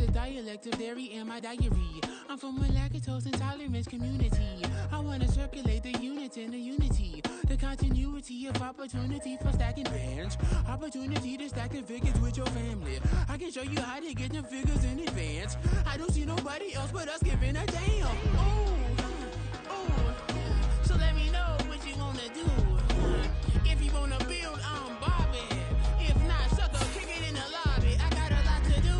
the dialect of dairy in my diary. I'm from a lactose intolerance community. I wanna circulate the unity and the unity, the continuity of opportunity for stacking bands, opportunity to stack the figures with your family. I can show you how to get them figures in advance. I don't see nobody else but us giving a damn. So let me know what you wanna do. If you wanna build, I'm Bobby. If not, sucker, kick it in the lobby. I got a lot to do.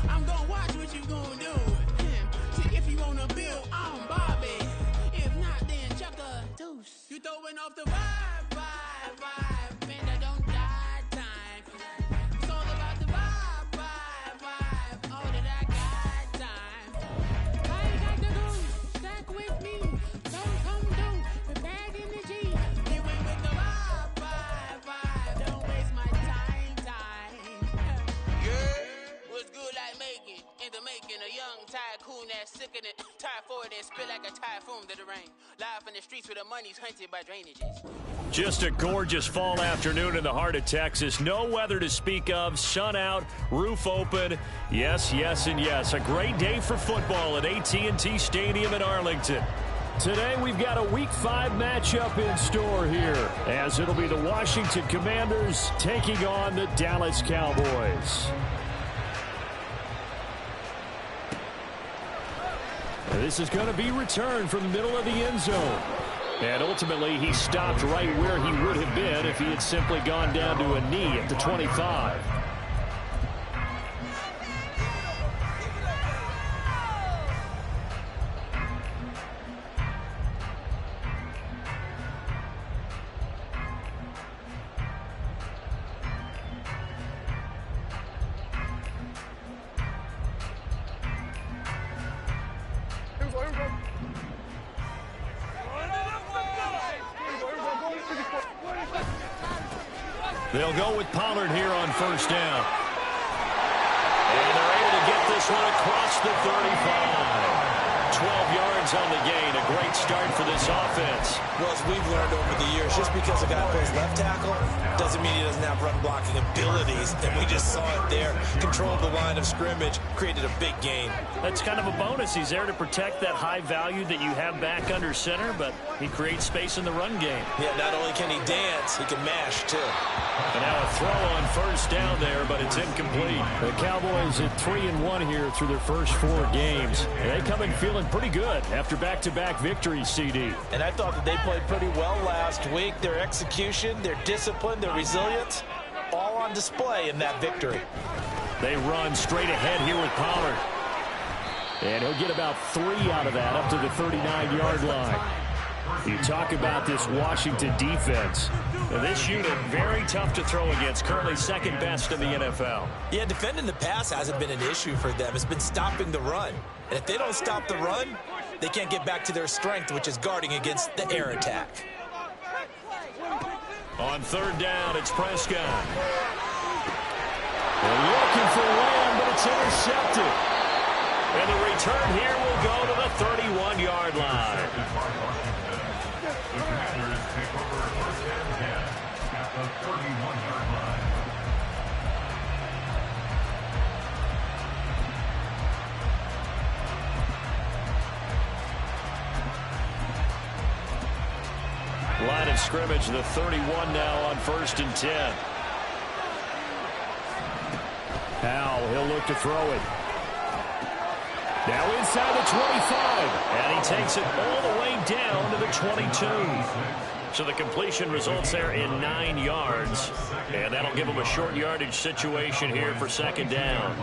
I'm gonna watch what you gonna do. See, if you wanna build, I'm Bobby. If not, then chuck a deuce. You throwing off the vibe. Man, that don't die time. It's all about the vibe. All that I got time. I ain't got the goose. Stack with me. Don't come through with bad energy. You ain't with the vibe. Don't waste my time. Yeah, what's good like making? In the making, a young tycoon that's sicker than typhoid and spit like a typhoon to the rain. Live in the streets where the money's hunted by drainages. Just a gorgeous fall afternoon in the heart of Texas. No weather to speak of. Sun out, roof open. Yes, and yes. A great day for football at AT&T Stadium in Arlington. Today we've got a Week 5 matchup in store here, as it'll be the Washington Commanders taking on the Dallas Cowboys. This is going to be returned from the middle of the end zone. And ultimately, he stopped right where he would have been if he had simply gone down to a knee at the 25. They'll go with Pollard here on first down. And they're able to get this one across the 35. 12 yards on the gain. A great start for this offense. Well, as we've learned over the years, just because a guy plays left tackle doesn't mean he doesn't have run blocking abilities. And we just saw it there. Controlled the line of scrimmage, created a big gain. That's kind of a bonus. He's there to protect that high value that you have back under center, but he creates space in the run game. Yeah, not only can he dance, he can mash, too. And now a throw on first down there, but it's incomplete. The Cowboys at 3-1 here through their first 4 games. They come in feeling pretty good after back-to-back victories, CD. And I thought that they played pretty well last week. Their execution, their discipline, their resilience, all on display in that victory. They run straight ahead here with Pollard. And he'll get about 3 out of that up to the 39-yard line. You talk about this Washington defense. Now, this unit, very tough to throw against, currently second best in the NFL. Yeah, defending the pass hasn't been an issue for them. It's been stopping the run. And if they don't stop the run, they can't get back to their strength, which is guarding against the air attack. On third down, it's Prescott. They're looking for Lamb, but it's intercepted. And the return here will go to the 31-yard line. Line of scrimmage, the 31 now on 1st and 10. Howell, he'll look to throw it. Now inside the 25. And he takes it all the way down to the 22. So the completion results there in 9 yards. And that'll give him a short yardage situation here for second down.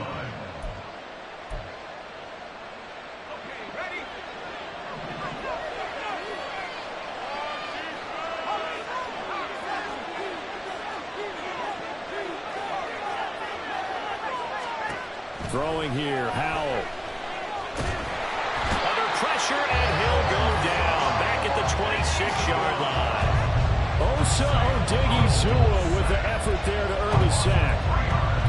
Throwing here, Howell. Under pressure, and he'll go down. Back at the 26-yard line. Osa Odighizuwa with the effort there to earn the sack.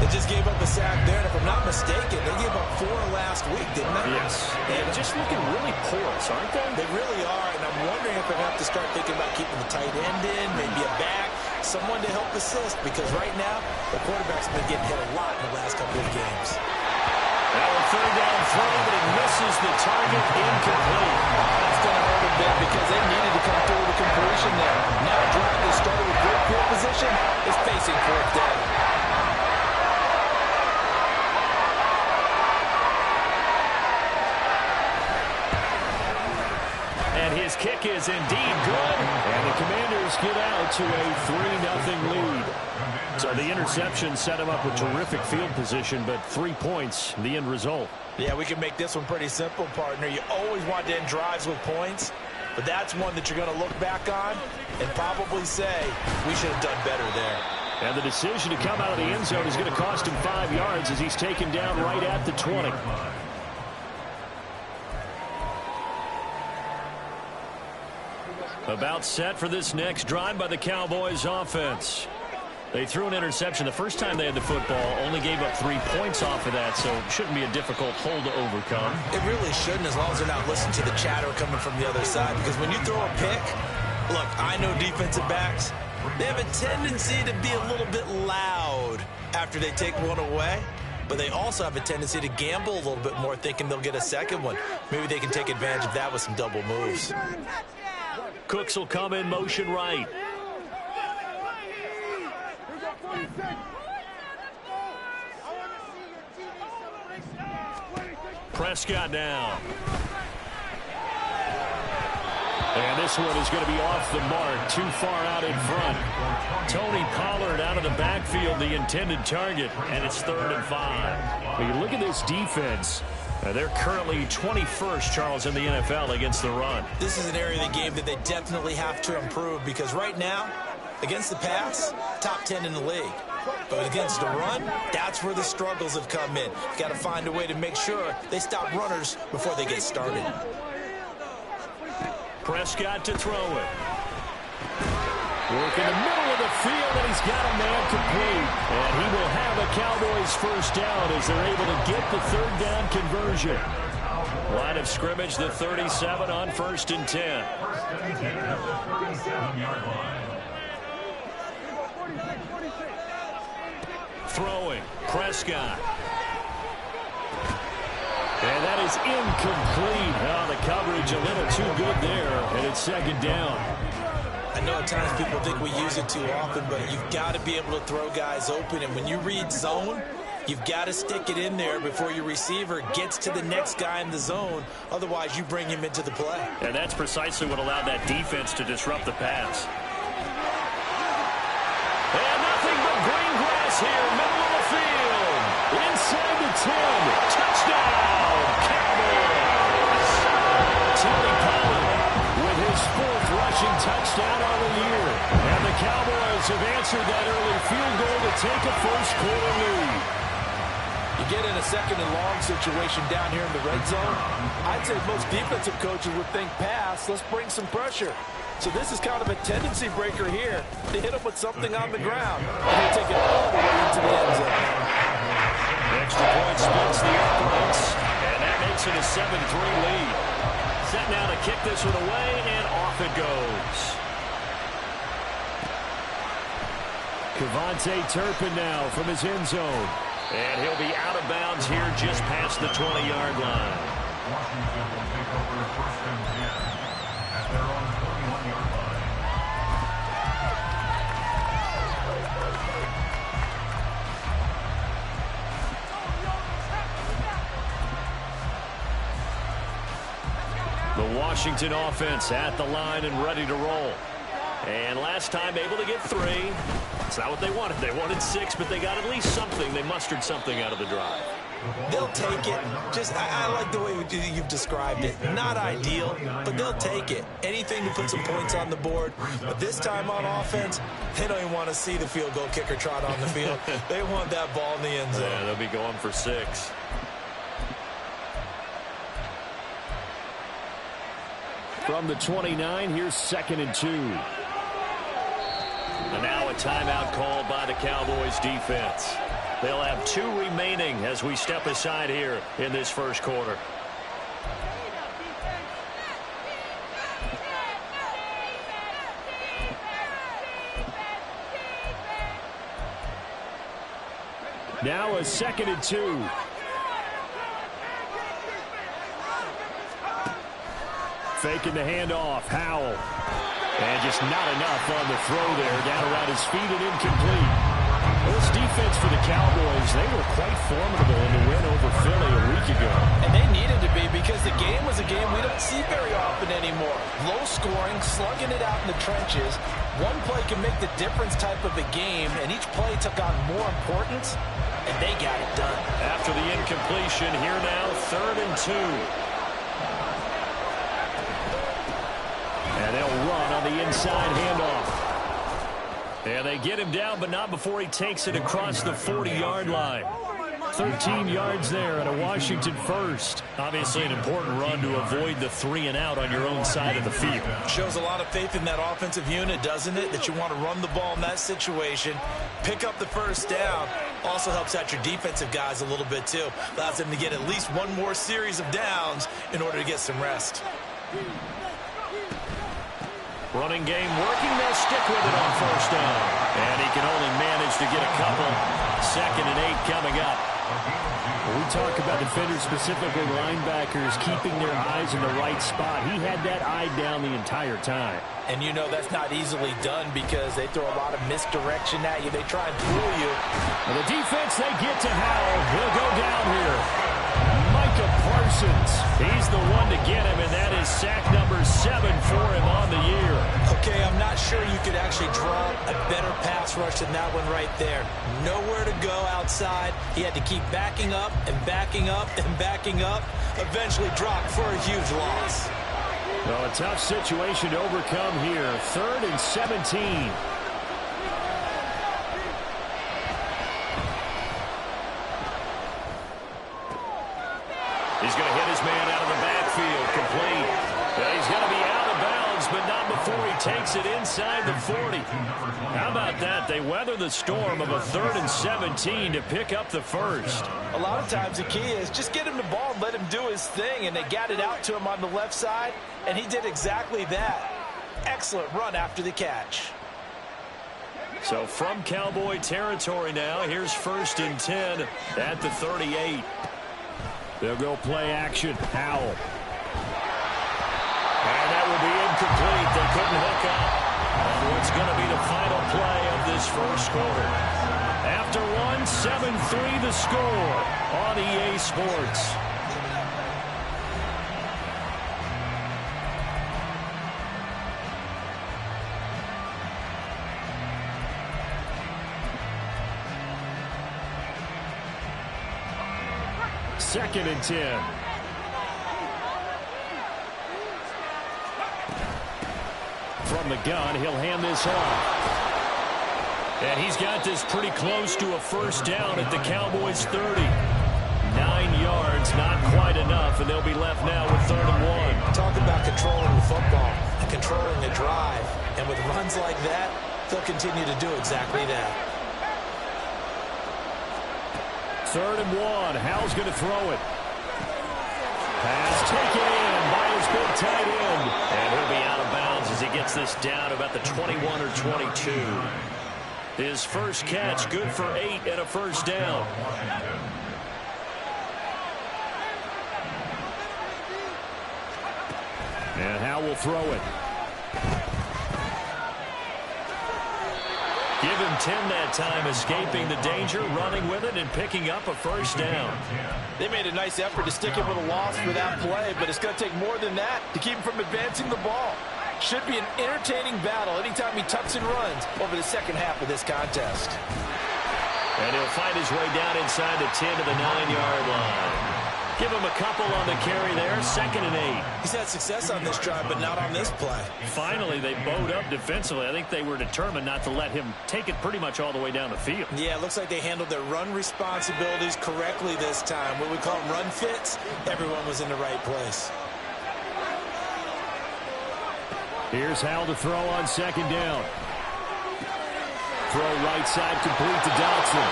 They just gave up a sack there, and if I'm not mistaken, they gave up 4 last week, didn't they? Yes. They're just looking really porous, aren't they? They really are, and I'm wondering if they're going to have to start thinking about keeping the tight end in, maybe a back, someone to help assist, because right now, the quarterback's been getting hit a lot in the last couple of games. Now a third down throw, but it misses the target, incomplete. That's going to hurt a bit because they needed to come through with a completion there. Now a drive that started with great field position is facing fourth down. And his kick is indeed good. And the Commanders get out to a 3-0 lead. So the interception set him up with terrific field position, but 3 points, the end result. Yeah, we can make this one pretty simple, partner. You always want to end drives with points, but that's one that you're going to look back on and probably say, we should have done better there. And the decision to come out of the end zone is going to cost him 5 yards as he's taken down right at the 20. About set for this next drive by the Cowboys offense. They threw an interception the first time they had the football, only gave up 3 points off of that, so it shouldn't be a difficult hole to overcome. It really shouldn't, as long as they're not listening to the chatter coming from the other side, because when you throw a pick, look, I know defensive backs, they have a tendency to be a little bit loud after they take one away, but they also have a tendency to gamble a little bit more, thinking they'll get a second one. Maybe they can take advantage of that with some double moves. Cooks will come in motion right. Prescott now. And this one is going to be off the mark, too far out in front. Tony Pollard out of the backfield, the intended target, and it's 3rd and 5. When you look at this defense, they're currently 21st, Charles, in the NFL against the run. This is an area of the game that they definitely have to improve, because right now, against the pass, top 10 in the league. But against the run, that's where the struggles have come in. You've got to find a way to make sure they stop runners before they get started. Prescott to throw it. Work in the middle of the field, and he's got a man complete. And he will have a Cowboys first down as they're able to get the 3rd down conversion. Line of scrimmage, the 37 on 1st and 10. Throwing, Prescott. And that is incomplete. Oh, the coverage a little too good there, and it's 2nd down. I know at times people think we use it too often, but you've got to be able to throw guys open. And when you read zone, you've got to stick it in there before your receiver gets to the next guy in the zone. Otherwise, you bring him into the play. And that's precisely what allowed that defense to disrupt the pass. And nothing but green grass here, middle of the field. Inside the 10. Touchdown, Cowboys. Tony Pollard with his 4th rushing touchdown on the year. And the Cowboys have answered that early field goal to take a first-quarter lead. You get in a 2nd and long situation down here in the red zone, I'd say most defensive coaches would think pass, let's bring some pressure. So this is kind of a tendency breaker here to hit him with something on the ground. And he'll take it all the way into the end zone. Extra point splits the uprights, and that makes it a 7-3 lead. Set now to kick this one away, and off it goes. Kevontae Turpin now from his end zone. And he'll be out of bounds here just past the 20-yard line. Washington will take over 1st and 10 at their own 21-yard line. The Washington offense at the line and ready to roll. And last time able to get 3. It's not what they wanted. They wanted 6, but they got at least something. They mustered something out of the drive. They'll take it. I like the way you've described it. Not ideal, but they'll take it. Anything to put some points on the board. But this time on offense, they don't even want to see the field goal kicker trot on the field. They want that ball in the end zone. Yeah, they'll be going for 6. From the 29, here's 2nd and 2. And now a timeout called by the Cowboys defense. They'll have 2 remaining as we step aside here in this first quarter. Now a 2nd and 2. Faking the handoff. Howell. And just not enough on the throw there. Down around his feet and incomplete. This defense for the Cowboys, they were quite formidable in the win over Philly a week ago. And they needed to be, because the game was a game we don't see very often anymore. Low scoring, slugging it out in the trenches. One play can make the difference type of a game, and each play took on more importance, and they got it done. After the incompletion, here now, 3rd and 2. And they'll run on the inside handoff. And they get him down, but not before he takes it across the 40-yard line. 13 yards there and a Washington first. Obviously an important run to avoid the 3 and out on your own side of the field. Shows a lot of faith in that offensive unit, doesn't it? That you want to run the ball in that situation. Pick up the first down. Also helps out your defensive guys a little bit too. Allows them to get at least one more series of downs in order to get some rest. Running game working. They'll stick with it on 1st down. And he can only manage to get a couple. 2nd and 8 coming up. When we talk about defenders, specifically linebackers, keeping their eyes in the right spot, he had that eye down the entire time. And you know that's not easily done because they throw a lot of misdirection at you. They try and fool you. And the defense, they get to Howell. He'll go down here. Micah Parsons. He's the one to get him, and that is sack number 7 for him on the year. Okay, I'm not sure you could actually draw a better pass rush than that one right there. Nowhere to go outside. He had to keep backing up and backing up and backing up. Eventually dropped for a huge loss. Well, a tough situation to overcome here. 3rd and 17. He's going to hit his man out of the backfield. Complete. He's going to be out of bounds, but not before he takes it inside the 40. How about that? They weather the storm of a 3rd and 17 to pick up the first. A lot of times the key is just get him the ball and let him do his thing, and they got it out to him on the left side, and he did exactly that. Excellent run after the catch. So from Cowboy territory now, here's 1st and 10 at the 38. They'll go play action. Howell. And that will be incomplete. They couldn't hook up on what's going to be the final play of this first quarter. After 7-3 the score on EA Sports. Second and 10. From the gun, he'll hand this off. And he's got this pretty close to a first down at the Cowboys' 30. 9 yards, not quite enough, and they'll be left now with 3rd and 1. Talk about controlling the football and controlling the drive. And with runs like that, they'll continue to do exactly that. 3rd and 1. Howell's going to throw it. Pass taken in by his big tight end. And he'll be out of bounds as he gets this down about the 21 or 22. His first catch, good for 8 and a first down. And Howell will throw it. Give him 10 that time, escaping the danger, running with it, and picking up a first down. They made a nice effort to stick him with a loss for that play, but it's going to take more than that to keep him from advancing the ball. Should be an entertaining battle anytime he tucks and runs over the second half of this contest. And he'll find his way down inside the 10 to the 9-yard line. Give him a couple on the carry there, 2nd and 8. He's had success on this drive, but not on this play. Finally, they bowed up defensively. I think they were determined not to let him take it pretty much all the way down the field. Yeah, it looks like they handled their run responsibilities correctly this time. What we call them run fits, everyone was in the right place. Here's Howell to throw on 2nd down. Throw right side complete to Dotson.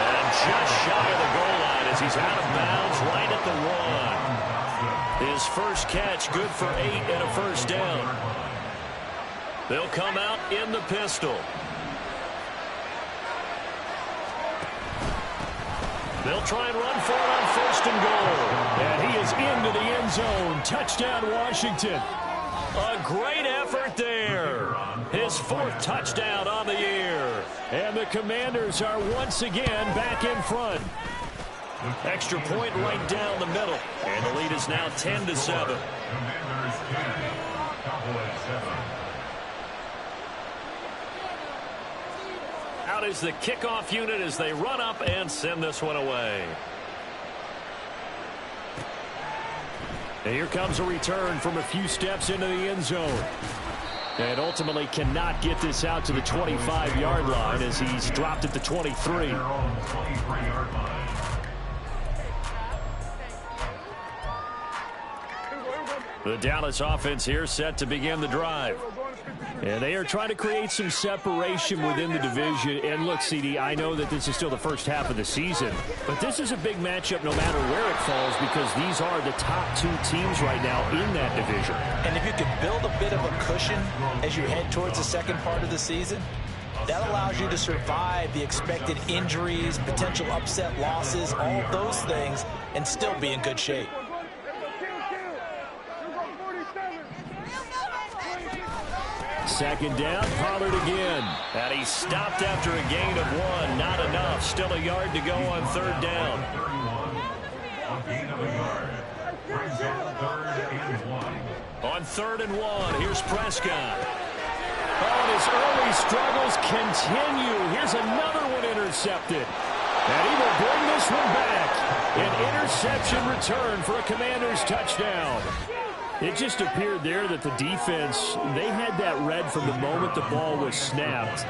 And just shy of the goal line as he's out of bounds right at the 1. His first catch, good for 8 and a first down. They'll come out in the pistol. They'll try and run for it on 1st and goal. And he is into the end zone. Touchdown, Washington. A great effort there. His 4th touchdown on the year. And the Commanders are once again back in front. Extra point right down the middle. And the lead is now 10-7. Commanders 10, Cowboys 7. Out is the kickoff unit as they run up and send this one away. And here comes a return from a few steps into the end zone. And ultimately cannot get this out to the 25-yard line as he's dropped at the 23. They're on the 23-yard line. The Dallas offense here set to begin the drive. And they are trying to create some separation within the division. And look, CD, I know that this is still the first half of the season, but this is a big matchup no matter where it falls because these are the top 2 teams right now in that division. And if you can build a bit of a cushion as you head towards the second part of the season, that allows you to survive the expected injuries, potential upset losses, all of those things, and still be in good shape. Second down, Pollard again. And he stopped after a gain of 1. Not enough. Still a yard to go on 3rd down. A gain of a yard. Brings up 3rd and 1. On 3rd and 1, here's Prescott. Oh, and his early struggles continue. Here's another one intercepted. And he will bring this one back. An interception return for a Commanders touchdown. It just appeared there that the defense, they had that read from the moment the ball was snapped.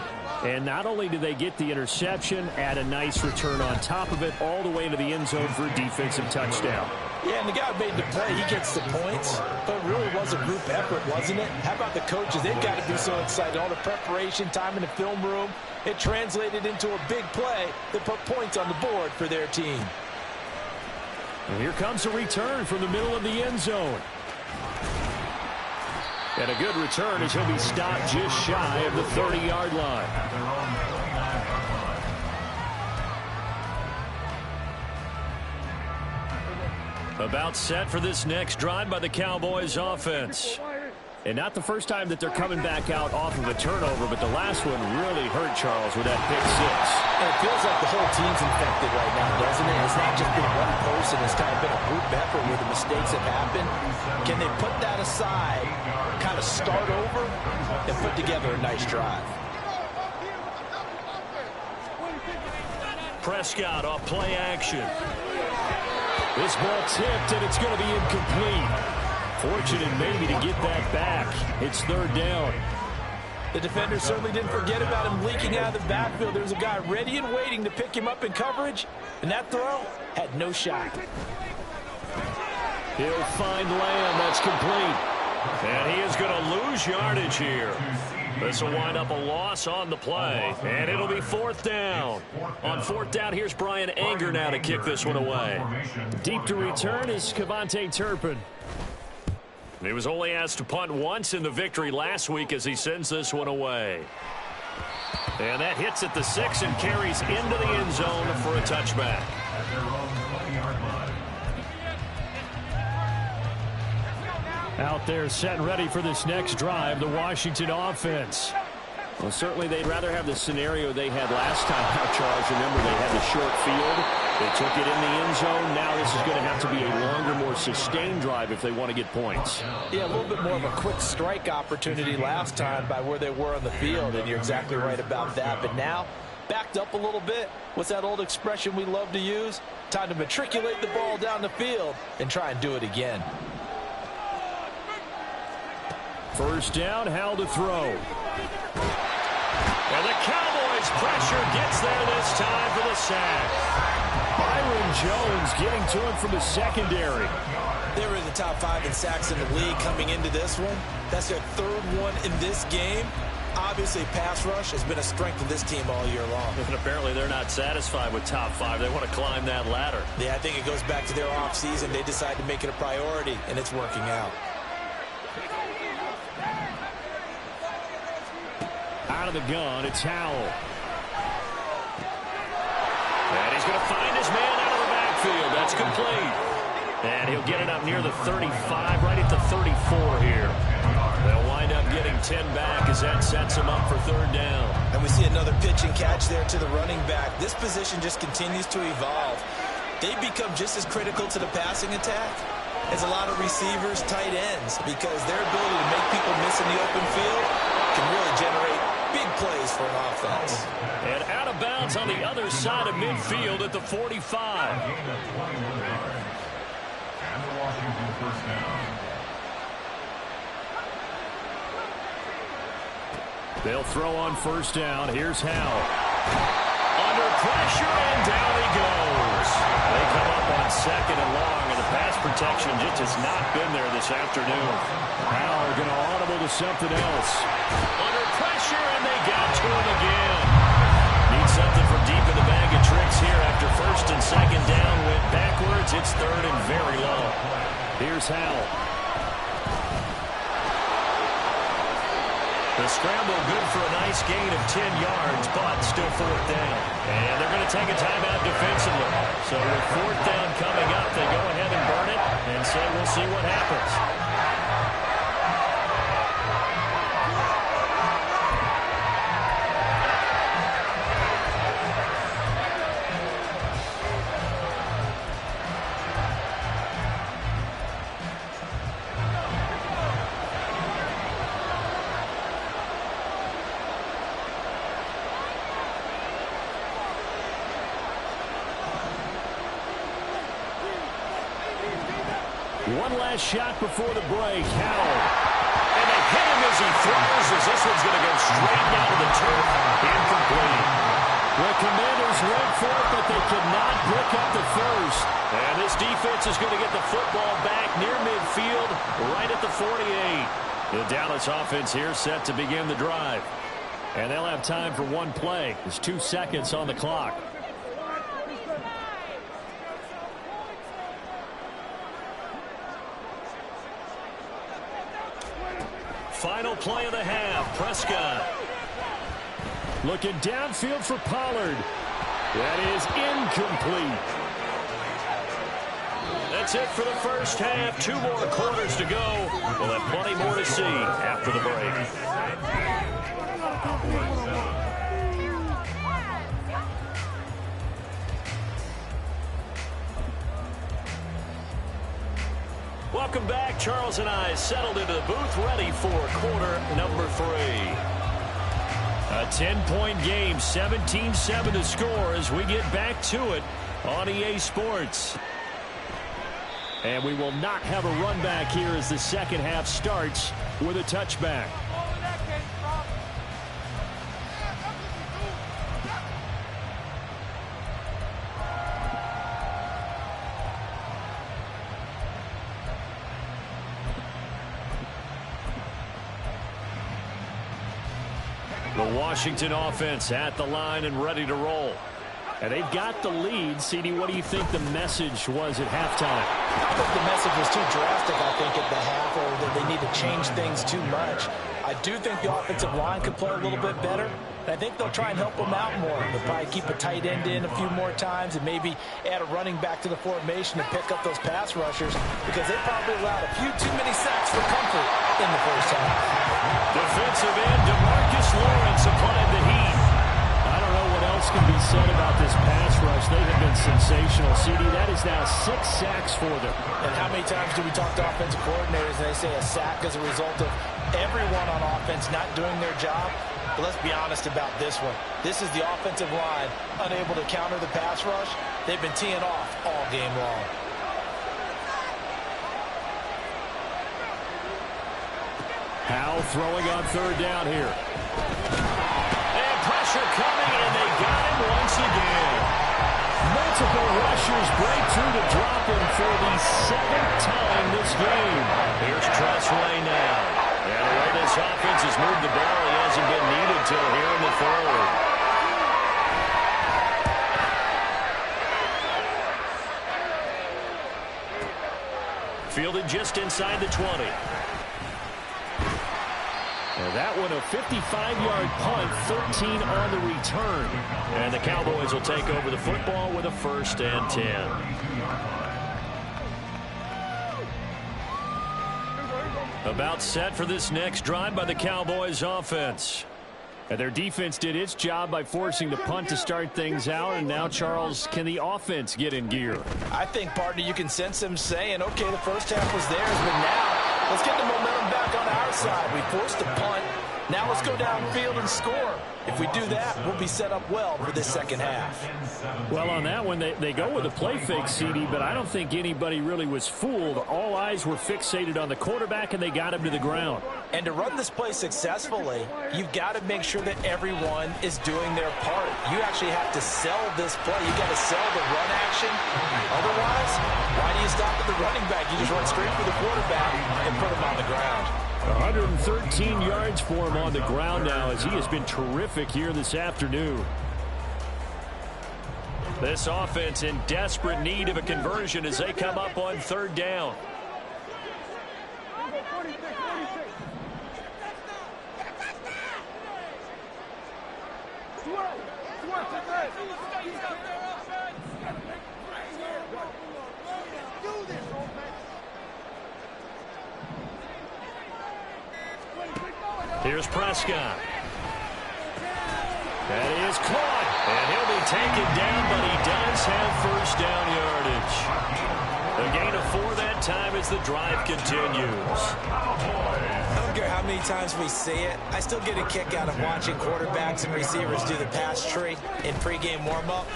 And not only did they get the interception, add a nice return on top of it, all the way into the end zone for a defensive touchdown. Yeah, and the guy made the play. He gets the points. But it really was a group effort, wasn't it? How about the coaches? They've got to be so excited. All the preparation, time in the film room, it translated into a big play that put points on the board for their team. And here comes a return from the middle of the end zone. And a good return as he'll be stopped just shy of the 30-yard line. About set for this next drive by the Cowboys offense. And not the first time that they're coming back out off of a turnover, but the last one really hurt Charles with that pick 6. And it feels like the whole team's infected right now, doesn't it? It's not just been one person. It's kind of been a group effort where the mistakes have happened. Can they put that aside, kind of start over, and put together a nice drive? Prescott off play action. This ball tipped, and it's going to be incomplete. Fortunate maybe to get that back. It's 3rd down. The defender certainly didn't forget about him leaking out of the backfield. There was a guy ready and waiting to pick him up in coverage, and that throw had no shot. He'll find Lamb. That's complete. And he is going to lose yardage here. This will wind up a loss on the play, and it'll be 4th down. On 4th down, here's Brian Anger now to kick this one away. Deep to return is Kevontae Turpin. He was only asked to punt once in the victory last week as he sends this one away. And that hits at the 6 and carries into the end zone for a touchback. Out there set and ready for this next drive, the Washington offense. Well, certainly they'd rather have the scenario they had last time out, Charles. Remember, they had the short field. They took it in the end zone. Now this is going to have to be a longer, more sustained drive if they want to get points. Yeah, a little bit more of a quick strike opportunity last time by where they were on the field, and you're exactly right about that. But now, backed up a little bit. What's that old expression we love to use? Time to matriculate the ball down the field and try and do it again. First down, Howell to throw. And the Cowboys pressure gets there this time for the sack. Byron Jones getting to him from the secondary. They were in the top 5 in sacks in the league coming into this one. That's their 3rd one in this game. Obviously, pass rush has been a strength of this team all year long. And apparently they're not satisfied with top 5. They want to climb that ladder. Yeah, I think it goes back to their offseason. They decided to make it a priority, and it's working out. Out of the gun, it's Howell. And he's going to find his man out of It's complete. And he'll get it up near the 35, right at the 34 here. They'll wind up getting 10 back as that sets him up for third down. And we see another pitch and catch there to the running back. This position just continues to evolve. They become just as critical to the passing attack as a lot of receivers, tight ends, because their ability to make people miss in the open field can really generate big plays for an offense. And out of bounds on the other side of midfield at the 45. And the Washington first down. They'll throw on first down. Here's Howell. Under pressure, and down he goes. They come up on second and long, and the pass protection just has not been there this afternoon. Howell going to audible to something else. Under pressure, and they got to him again. Need something from deep in the bag of tricks here after first and second down went backwards. It's third and very low. Here's Howell. The scramble good for a nice gain of 10 yards, but still fourth down. And they're going to take a timeout defensively. So with fourth down coming up, they go ahead and burn it and say we'll see what happens. One last shot before the break. Howell. And they hit him as he throws, as this one's going to go straight down to the turf. Incomplete. The Commanders went for it, but they could not pick up the first. And this defense is going to get the football back near midfield, right at the 48. The Dallas offense here set to begin the drive. And they'll have time for one play. There's 2 seconds on the clock. Final play of the half. Prescott. Looking downfield for Pollard. That is incomplete. That's it for the first half. 2 more quarters to go. We'll have plenty more to see after the break. Welcome back. Charles and I settled into the booth, ready for quarter number 3. A 10-point game, 17-7 to score as we get back to it on EA Sports. And we will not have a run back here as the second half starts with a touchback. The Washington offense at the line and ready to roll. And they've got the lead. CD, what do you think the message was at halftime? I think the message was too drastic, I think, at the half, or that they need to change things too much. I do think the offensive line could play a little bit better. And I think they'll try and help them out more. They'll probably keep a tight end in a few more times and maybe add a running back to the formation to pick up those pass rushers, because they probably allowed a few too many sacks for comfort in the first half. Defensive end DeMarcus Lawrence applied the heat. I don't know what else can be said about this pass rush. They have been sensational. CD, that is now 6 sacks for them. And how many times do we talk to offensive coordinators and they say a sack is a result of everyone on offense not doing their job? But let's be honest about this one. This is the offensive line unable to counter the pass rush. They've been teeing off all game long. Howell throwing on third down here. And pressure coming, and they got him once again. Multiple rushers break through to drop him for the 7th time this game. Here's Tressway now. And the way this offense has moved the ball, he hasn't been needed till here in the third. Fielded just inside the 20. That one a 55-yard punt, 13 on the return. And the Cowboys will take over the football with a 1st and 10. About set for this next drive by the Cowboys offense. And their defense did its job by forcing the punt to start things out. And now, Charles, can the offense get in gear? I think, partner, you can sense them saying, okay, the first half was theirs, but now let's get the momentum back on our side. We forced a punt. Now let's go downfield and score. If we do that, we'll be set up well for this second half. Well, on that one, they go with a play fake, CD, but I don't think anybody really was fooled. All eyes were fixated on the quarterback, and they got him to the ground. And to run this play successfully, you've got to make sure that everyone is doing their part. You actually have to sell this play. You've got to sell the run action. Otherwise, why do you stop at the running back? You just run straight for the quarterback and put him on the ground. 113 yards for him on the ground now as he has been terrific here this afternoon. This offense in desperate need of a conversion as they come up on third down. Here's Prescott. That is caught. And he'll be taken down, but he does have first down yardage. A gain of 4 that time as the drive continues. I don't care how many times we see it. I still get a kick out of watching quarterbacks and receivers do the pass tree in pregame warm-up.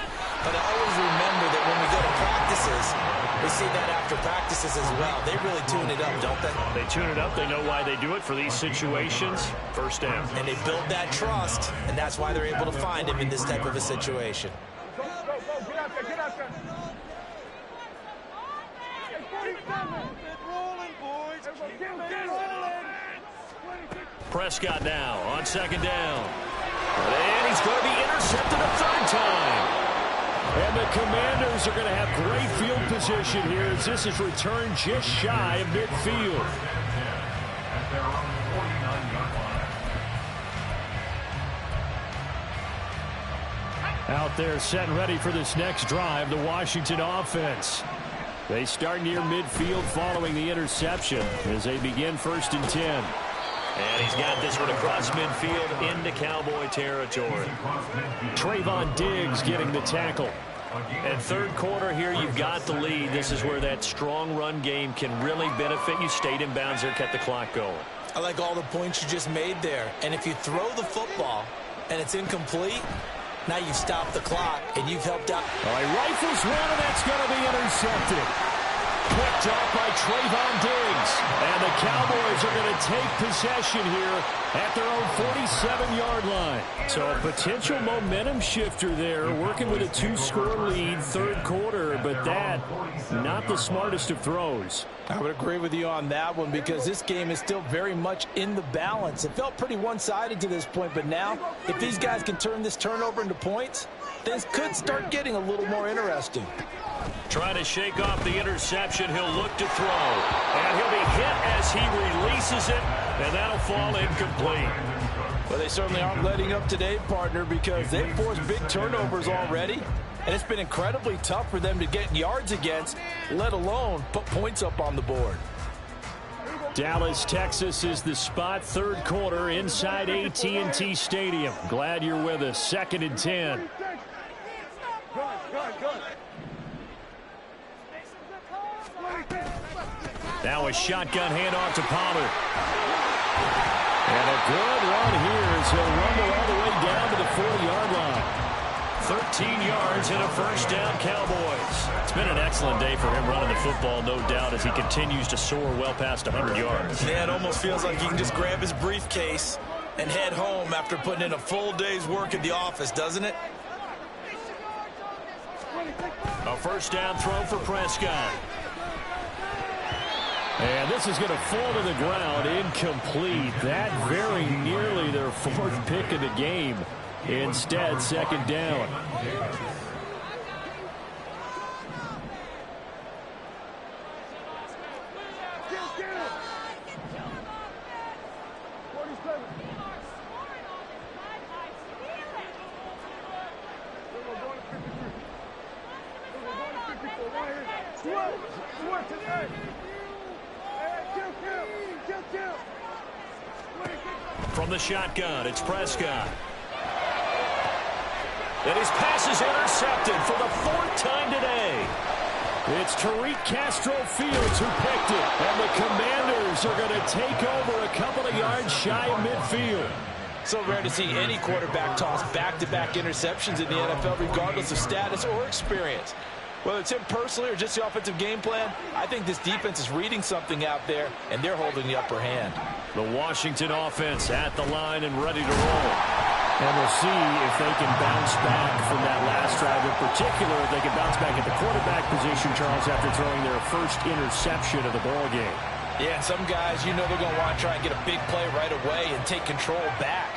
But I always remember that when we go to practices, we see that after practices as well. They really tune it up, don't they? They tune it up. They know why they do it for these situations. First down. And they build that trust, and that's why they're able to find him in this type of a situation. Prescott now on second down. And he's going to be intercepted a third time. And the Commanders are going to have great field position here as this is returned just shy of midfield. Out there set and ready for this next drive, the Washington offense. They start near midfield following the interception as they begin 1st and 10. And he's got this one across midfield into Cowboy territory. Trayvon Diggs getting the tackle. And third quarter here, you've got the lead. This is where that strong run game can really benefit you. Stayed in bounds there, kept the clock going. I like all the points you just made there. And if you throw the football and it's incomplete, now you've stopped the clock and you've helped out. All right, rifles one, and that's going to be intercepted. Picked up by Trayvon Diggs. And the Cowboys are going to take possession here at their own 47-yard line. So a potential momentum shifter there, working with a 2-score lead, third quarter, but that, not the smartest of throws. I would agree with you on that one because this game is still very much in the balance. It felt pretty one-sided to this point, but now if these guys can turn this turnover into points, things could start getting a little more interesting. Trying to shake off the interception. He'll look to throw. And he'll be hit as he releases it. And that'll fall incomplete. Well, they certainly aren't letting up today, partner, because they've forced big turnovers already. And it's been incredibly tough for them to get yards against, let alone put points up on the board. Dallas, Texas is the spot. Third quarter inside AT&T Stadium. Glad you're with us. 2nd and 10. Now a shotgun handoff to Pollard. And a good run here as he'll rumble all the way down to the 40-yard line. 13 yards and a first down, Cowboys. It's been an excellent day for him running the football, no doubt, as he continues to soar well past 100 yards. Yeah, it almost feels like he can just grab his briefcase and head home after putting in a full day's work at the office, doesn't it? A first down throw for Prescott. And this is going to fall to the ground, incomplete. That very nearly their 4th pick of the game. Instead, 2nd down. From the shotgun, it's Prescott. And his pass is intercepted for the 4th time today. It's Tariq Castro Fields who picked it. And the Commanders are going to take over a couple of yards shy of midfield. So rare to see any quarterback toss back-to-back interceptions in the NFL, regardless of status or experience. Whether it's him personally or just the offensive game plan, I think this defense is reading something out there, and they're holding the upper hand. The Washington offense at the line and ready to roll. And we'll see if they can bounce back from that last drive. In particular, if they can bounce back at the quarterback position, Charles, after throwing their first interception of the ball game. Yeah, some guys, you know they're going to want to try and get a big play right away and take control back.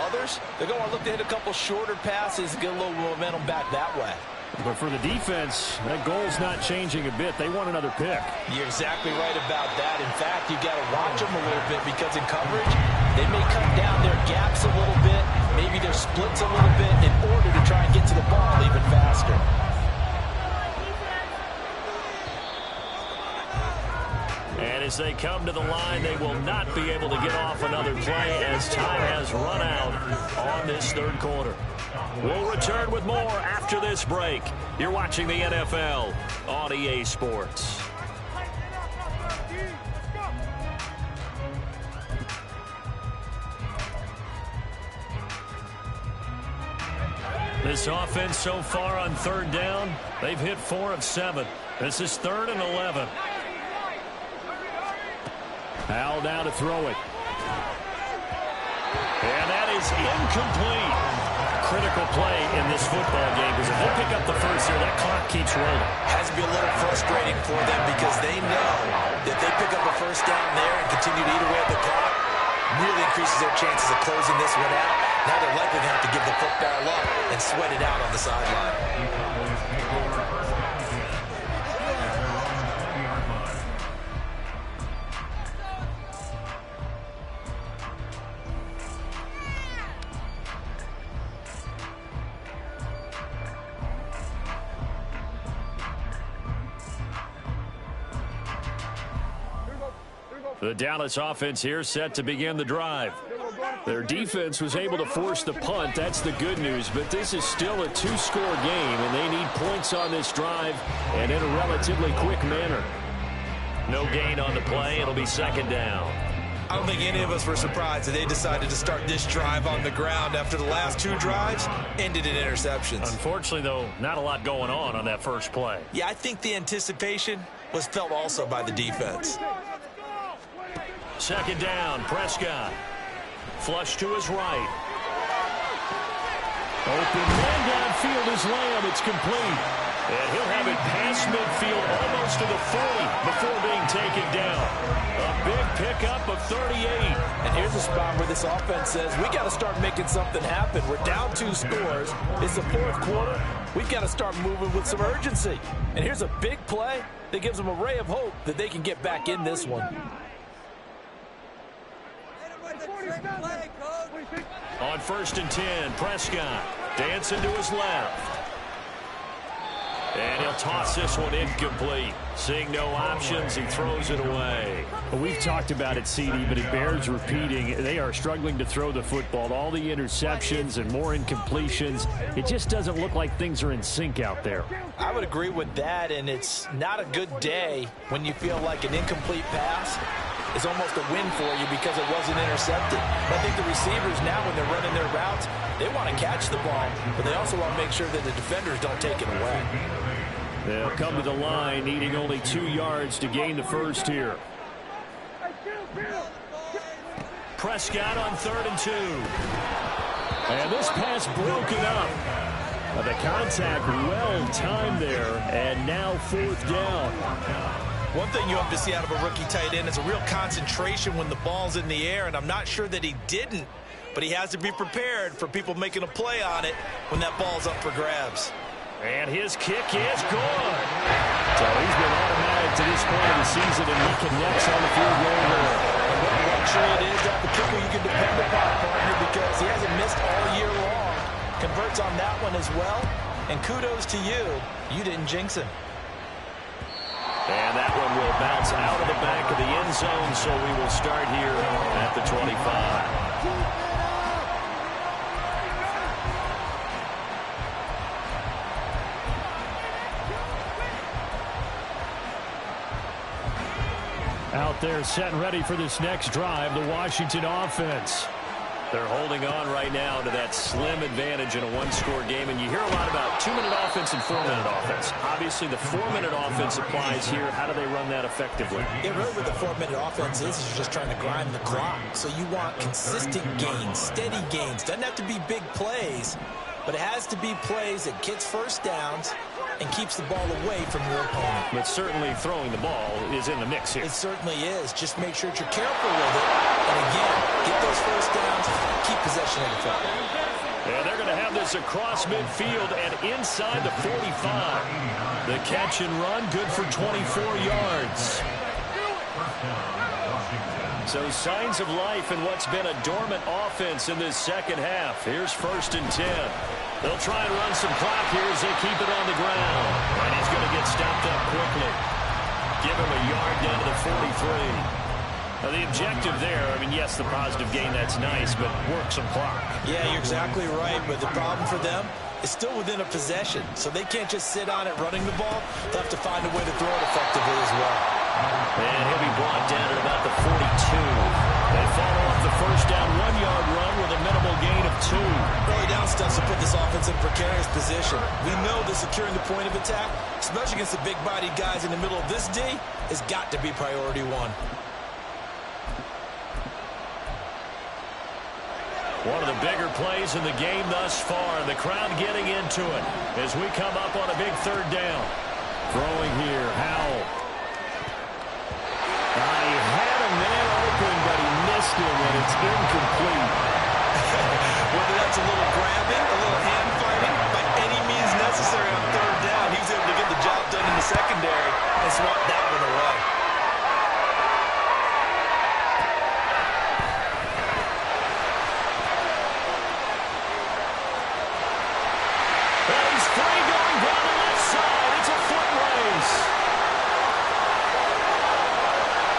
Others, they're going to want to look to hit a couple shorter passes and get a little momentum back that way. But for the defense, that goal's not changing a bit. They want another pick. You're exactly right about that. In fact, you got to watch them a little bit because in coverage, they may cut down their gaps a little bit, maybe their splits a little bit in order to try and get to the ball even faster. And as they come to the line, they will not be able to get off another play as time has run out on this 3rd quarter. We'll return with more after this break. You're watching the NFL on EA Sports. This offense so far on 3rd down, they've hit 4 of 7. This is 3rd and 11. Howell now to throw it. And that is incomplete. Critical play in this football game because if they pick up the first here, that clock keeps rolling. Has to be a little frustrating for them because they know that they pick up a first down there and continue to eat away at the clock, really increases their chances of closing this one out. Now they're likely going to have to give the football up and sweat it out on the sideline. The Dallas offense here set to begin the drive. Their defense was able to force the punt. That's the good news. But this is still a 2-score game, and they need points on this drive and in a relatively quick manner. No gain on the play. It'll be 2nd down. I don't think any of us were surprised that they decided to start this drive on the ground after the last 2 drives ended in interceptions. Unfortunately, though, not a lot going on that first play. Yeah, I think the anticipation was felt also by the defense. 2nd down, Prescott. Flush to his right. Open man downfield is Lamb. It's complete. And he'll have it past midfield almost to the 40 before being taken down. A big pickup of 38. And here's a spot where this offense says, we got to start making something happen. We're down 2 scores. It's the 4th quarter. We've got to start moving with some urgency. And here's a big play that gives them a ray of hope that they can get back in this one. On 1st and 10, Prescott dancing to his left. And he'll toss this one incomplete. Seeing no options, he throws it away. Well, we've talked about it, CD, but it bears repeating. They are struggling to throw the football. All the interceptions and more incompletions. It just doesn't look like things are in sync out there. I would agree with that, and it's not a good day when you feel like an incomplete pass is almost a win for you because it wasn't intercepted. But I think the receivers now, when they're running their routes, they want to catch the ball, but they also want to make sure that the defenders don't take it away. They'll come to the line, needing only 2 yards to gain the first here. Prescott on 3rd and 2. And this pass broken up. The contact well timed there, and now 4th down. One thing you have to see out of a rookie tight end is a real concentration when the ball's in the air, and I'm not sure that he didn't, but he has to be prepared for people making a play on it when that ball's up for grabs. And his kick is good. So he's been automatic to this point of the season, and he connects on the field goal there. And what a luxury it is to have a kicker you can depend upon, partner, because he hasn't missed all year long. Converts on that one as well, and kudos to you. You didn't jinx him. And that one will It'll bounce out of the back of the end zone, so we will start here at the 25. Out there set and ready for this next drive, the Washington offense. They're holding on right now to that slim advantage in a one-score game, and you hear a lot about 2-minute offense and 4-minute offense. Obviously, the 4-minute offense applies here. How do they run that effectively? Yeah, really what the 4-minute offense is you're just trying to grind the clock. So you want consistent gains, steady gains. Doesn't have to be big plays, but it has to be plays that gets first downs and keeps the ball away from your opponent. But certainly throwing the ball is in the mix here. It certainly is. Just make sure that you're careful with it. And again, get those first downs, keep possession of the football. And they're going to have this across midfield and inside the 45. The catch and run, good for 24 yards. So signs of life in what's been a dormant offense in this second half. Here's 1st and 10. They'll try and run some clock here as they keep it on the ground. And he's going to get stopped up quickly. Give him a yard down to the 43. Now, the objective there, I mean, yes, the positive gain, that's nice, but work some clock. Yeah, you're exactly right, but the problem for them is still within a possession, so they can't just sit on it running the ball. They'll have to find a way to throw it effectively as well. And he'll be brought down at about the 42. They follow up the first down 1-yard run with a minimal gain of 2. Early down stunts will put this offense in precarious position. We know that securing the point of attack, especially against the big-bodied guys in the middle of this D, has got to be priority one. One of the bigger plays in the game thus far. The crowd getting into it as we come up on a big 3rd down. Throwing here, Howell. He had a man open, but he missed him, and it's incomplete. Whether that's a little grabbing, a little hand fighting, by any means necessary on 3rd down, he was able to get the job done in the secondary and swat that one away. He's free going down the left side. It's a foot race.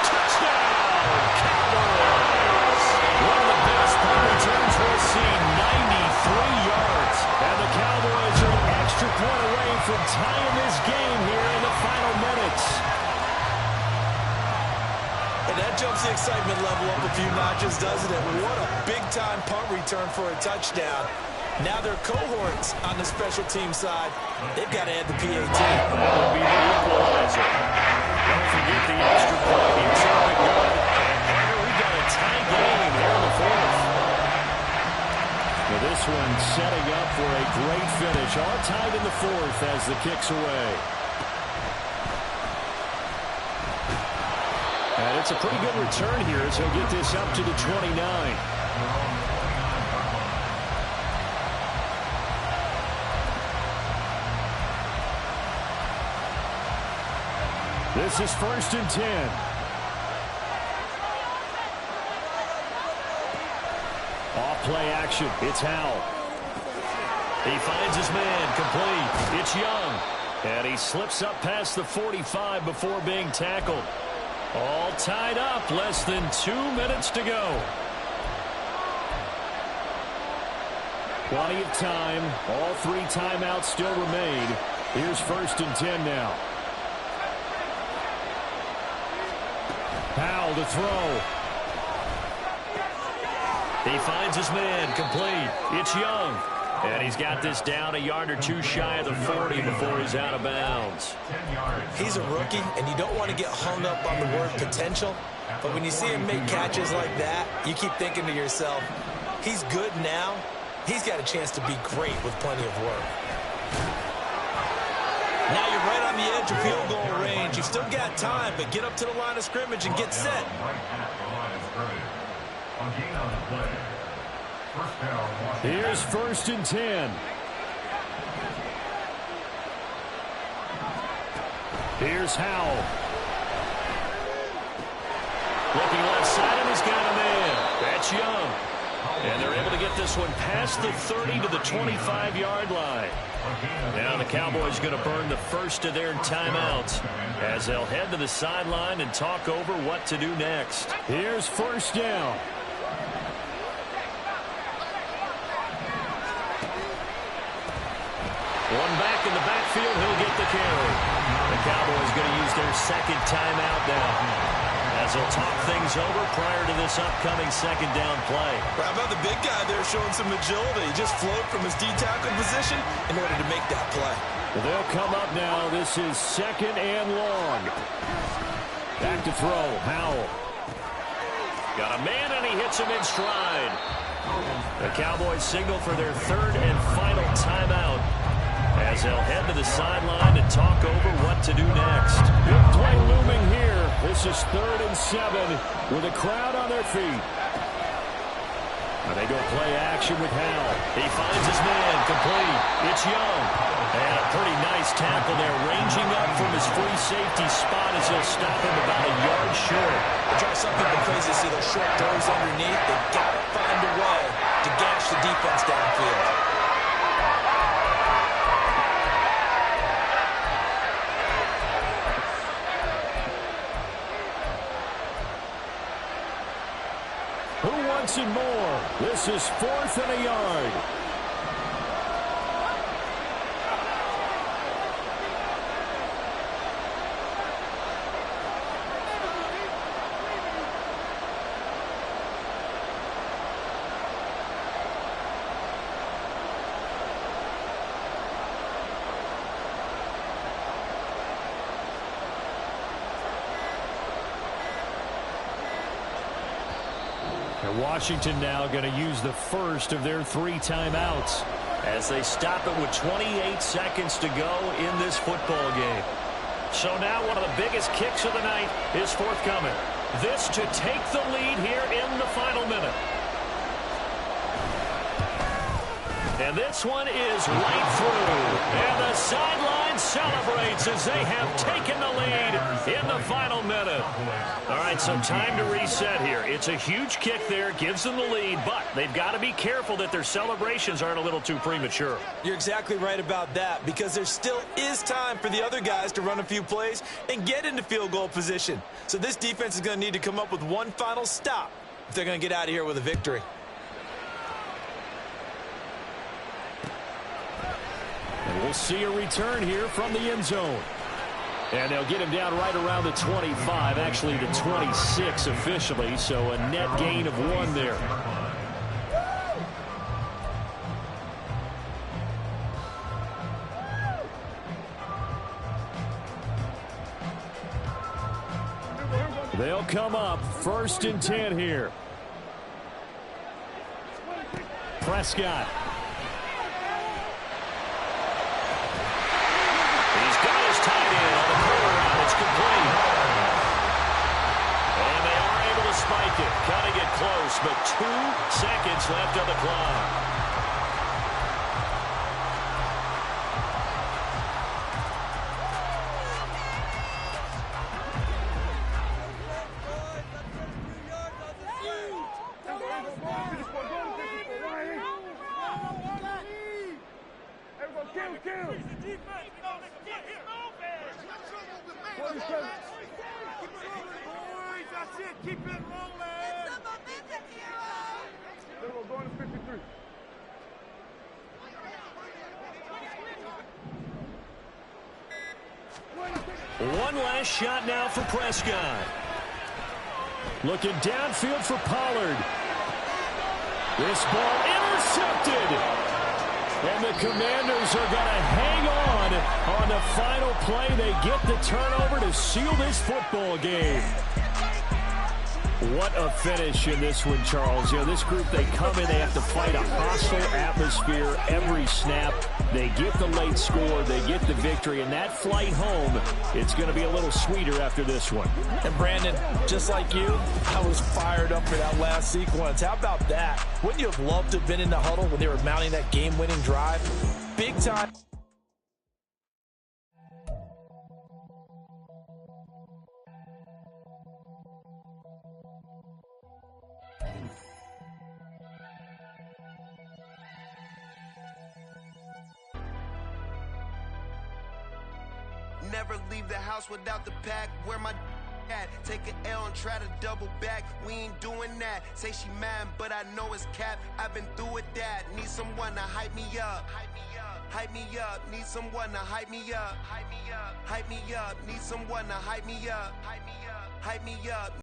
Touchdown, Cowboys. One of the best punt returns we'll see, 93 yards. And the Cowboys are an extra point away from tying this game here in the final minutes. And that jumps the excitement level up a few notches, doesn't it? What a big-time punt return for a touchdown. Now their cohorts on the special team side, they've got to add the PAT. That would be the equalizer. Don't forget the extra point. He's something good. And here we got a tie game here in the 4th. Now this one setting up for a great finish. All tied in the 4th as the kick's away. And it's a pretty good return here as he'll get this up to the 29. This is 1st and 10. Off play action. It's Howell. He finds his man complete. It's Young. And he slips up past the 45 before being tackled. All tied up. Less than 2 minutes to go. Plenty of time. All 3 timeouts still remain. Here's 1st and 10 now. Howell to throw. He finds his man complete. It's Young. And he's got this down a yard or 2 shy of the 40 before he's out of bounds. He's a rookie, and you don't want to get hung up on the word potential. But when you see him make catches like that, you keep thinking to yourself, he's good now. He's got a chance to be great with plenty of work. Now you're right on the edge of field goal range. You've still got time, but get up to the line of scrimmage and get set. Here's 1st and 10. Here's Howell. Looking left side, and he's got a man. That's Young. And they're able to get this one past the 30 to the 25-yard line. Now the Cowboys going to burn the first of their timeouts as they'll head to the sideline and talk over what to do next. Here's first down. One back in the backfield, he'll get the carry. The Cowboys going to use their second timeout now as they'll talk things over prior to this upcoming second down play. How about the big guy there showing some agility? He just float from his D-tackle position in order to make that play. Well, they'll come up now. This is second and long. Back to throw. Howell. Got a man, and he hits him in stride. The Cowboys signal for their third and final timeout as they'll head to the sideline and talk over what to do next. Big play looming here. This is 3rd and 7 with a crowd on their feet. And they go play action with Howell. He finds his man, complete. It's Young. And a pretty nice tackle there, ranging up from his free safety spot as he'll stop him about a yard short. They try something crazy to see those short throws underneath. They've got to find a way to gash the defense downfield. Who wants it more? This is 4th and a yard. Washington now going to use the first of their 3 timeouts as they stop it with 28 seconds to go in this football game. So now one of the biggest kicks of the night is forthcoming. This to take the lead here in the final minute. And this one is right through. And the sideline celebrates as they have taken the lead in the final minute. All right, so time to reset here. It's a huge kick there, gives them the lead, but they've got to be careful that their celebrations aren't a little too premature. You're exactly right about that, because there still is time for the other guys to run a few plays and get into field goal position. So this defense is going to need to come up with one final stop if they're going to get out of here with a victory. And we'll see a return here from the end zone. And they'll get him down right around the 25, actually the 26 officially, so a net gain of 1 there. They'll come up 1st and 10 here. Prescott. Tight end on the corner route. It's complete. And they are able to spike it. Cutting it close, but 2 seconds left on the clock. One last shot now for Prescott. Looking downfield for Pollard. This ball intercepted. And the Commanders are going to hang on the final play. They get the turnover to seal this football game. What a finish in this one, Charles. You know, this group, they come in, they have to fight a hostile atmosphere every snap. They get the late score, they get the victory, and that flight home, it's going to be a little sweeter after this one. And Brandon, just like you, I was fired up for that last sequence. How about that? Wouldn't you have loved to have been in the huddle when they were mounting that game-winning drive? Big time. Never leave the house without the pack. Where my at? Take an L and try to double back. We ain't doing that. Say she mad, but I know it's cap. I've been through with that. Need someone to hype me up. Hype me up. Need someone to hype me up. Hype me up. Need someone to hype me up. Hype me up.